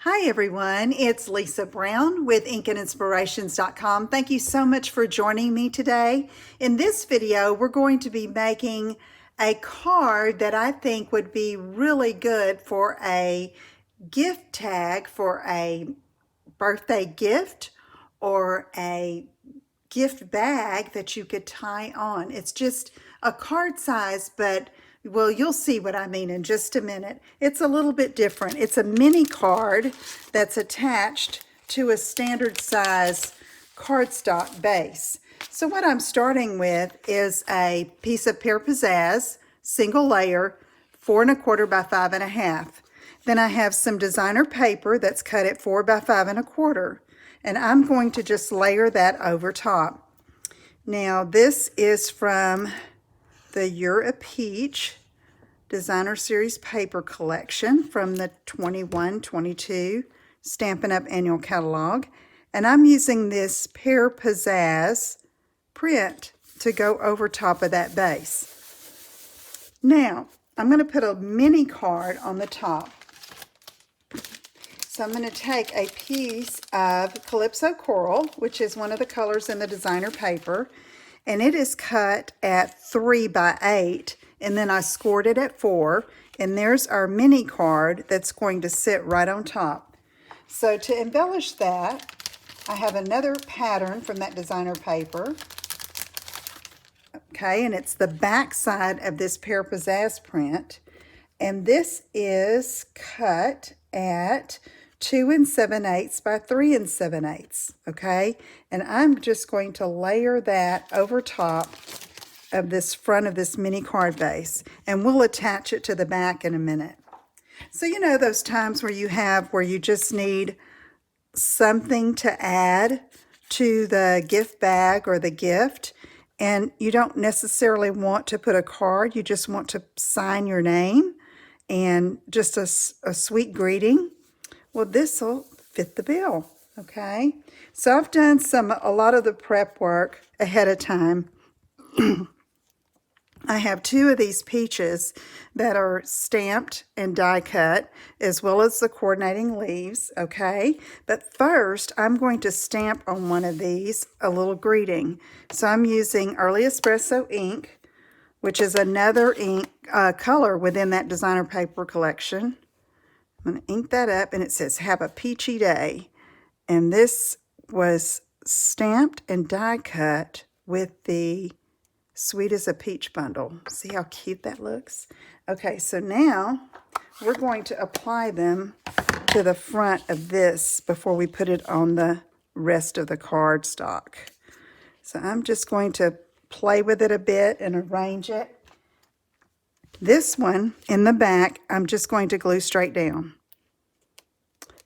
Hi everyone, it's Lisa Brown with InkandInspirations.com. Thank you so much for joining me today. In this video, we're going to be making a card that I think would be really good for a gift tag for a birthday gift or a gift bag that you could tie on. It's just a card size, but well, you'll see what I mean in just a minute. It's a little bit different. It's a mini card that's attached to a standard size cardstock base. So what I'm starting with is a piece of Pear Pizzazz, single layer, 4 1/4 by 5 1/2. Then I have some designer paper that's cut at 4 by 5 1/4. And I'm going to just layer that over top. Now this is from the You're a Peach Designer Series paper collection from the 21-22 Stampin' Up! Annual Catalog. And I'm using this Pear Pizzazz print to go over top of that base. Now, I'm going to put a mini card on the top. So I'm going to take a piece of Calypso Coral, which is one of the colors in the designer paper, and it is cut at 3 by 8, and then I scored it at 4, and there's our mini card that's going to sit right on top. So to embellish that, I have another pattern from that designer paper. Okay, and it's the back side of this Pear Pizzazz print, and this is cut at 2 7/8 by 3 7/8, okay? And I'm just going to layer that over top of this front of this mini card base, and we'll attach it to the back in a minute. So you know those times where you just need something to add to the gift bag or the gift, and you don't necessarily want to put a card, you just want to sign your name and just a sweet greeting. Well, this will fit the bill, okay? So I've done a lot of the prep work ahead of time. I have 2 of these peaches that are stamped and die cut, as well as the coordinating leaves, okay? But first, I'm going to stamp on one of these a little greeting. So I'm using Early Espresso ink, which is another ink color within that designer paper collection. I'm going to ink that up, and it says, "Have a peachy day." And this was stamped and die cut with the Sweet as a Peach bundle. See how cute that looks? Okay, so now we're going to apply them to the front of this before we put it on the rest of the cardstock. So I'm just going to play with it a bit and arrange it. This one in the back, I'm just going to glue straight down.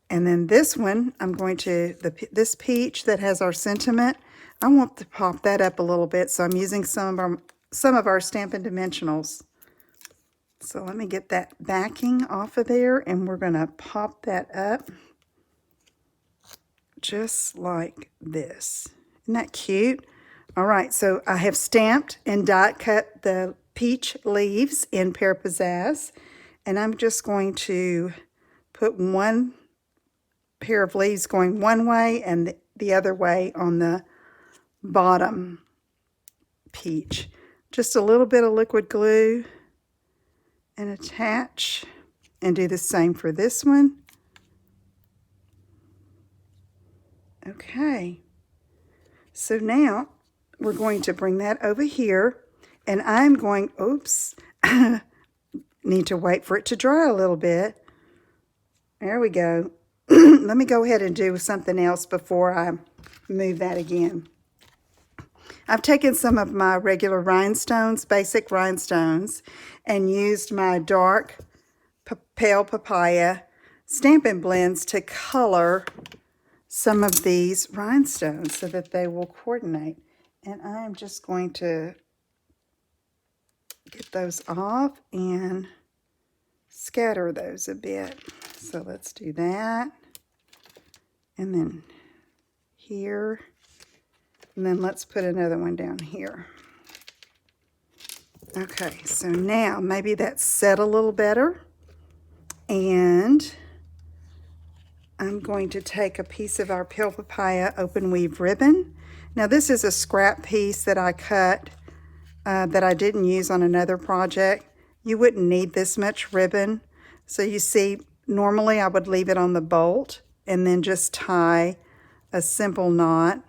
And then this one, I'm going to, this peach that has our sentiment, I want to pop that up a little bit, so I'm using some of our Stampin' Dimensionals. So let me get that backing off of there, and we're going to pop that up just like this. Isn't that cute? All right, so I have stamped and die cut the peach leaves in Pear Pizzazz, and I'm just going to put one pair of leaves going one way and the other way on the bottom peach. Just a little bit of liquid glue and attach, and do the same for this one. Okay, so now we're going to bring that over here, and I'm going, oops, need to wait for it to dry a little bit. There we go. Let me go ahead and do something else before I move that again. I've taken some of my regular rhinestones, basic rhinestones, and used my dark pale papaya Stampin' blends to color some of these rhinestones so that they will coordinate. And I am just going to get those off and scatter those a bit. So let's do that. And then here. And then let's put another one down here. Okay, so now maybe that's set a little better. And I'm just going to I'm going to take a piece of our Peel Papaya open weave ribbon. Now this is a scrap piece that I cut that I didn't use on another project. You wouldn't need this much ribbon. So you see, normally I would leave it on the bolt and then just tie a simple knot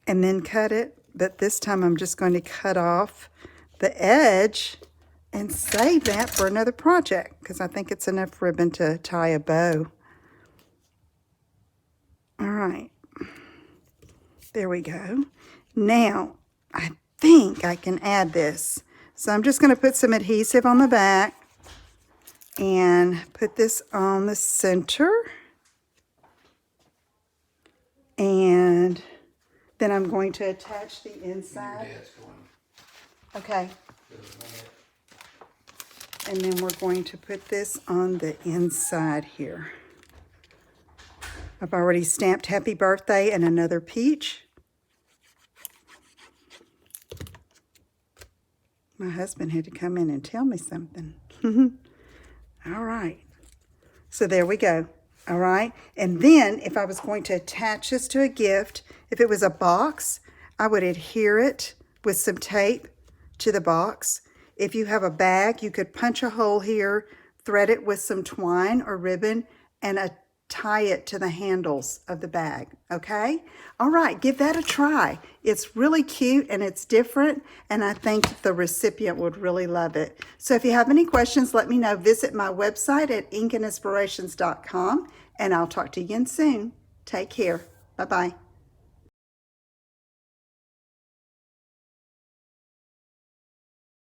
and then cut it. But this time I'm just going to cut off the edge and save that for another project because I think it's enough ribbon to tie a bow. All right, there we go. Now I think I can add this. So I'm just going to put some adhesive on the back and put this on the center. And then I'm going to attach the inside. Okay. And then we're going to put this on the inside here. I've already stamped Happy Birthday and another peach. My husband had to come in and tell me something. All right. So there we go. All right. And then if I was going to attach this to a gift, if it was a box, I would adhere it with some tape to the box. If you have a bag, you could punch a hole here, thread it with some twine or ribbon, and tie it to the handles of the bag, okay? All right, give that a try. It's really cute and it's different, and I think the recipient would really love it. So if you have any questions, let me know. Visit my website at inkinspirations.com, and I'll talk to you again soon. Take care. Bye-bye.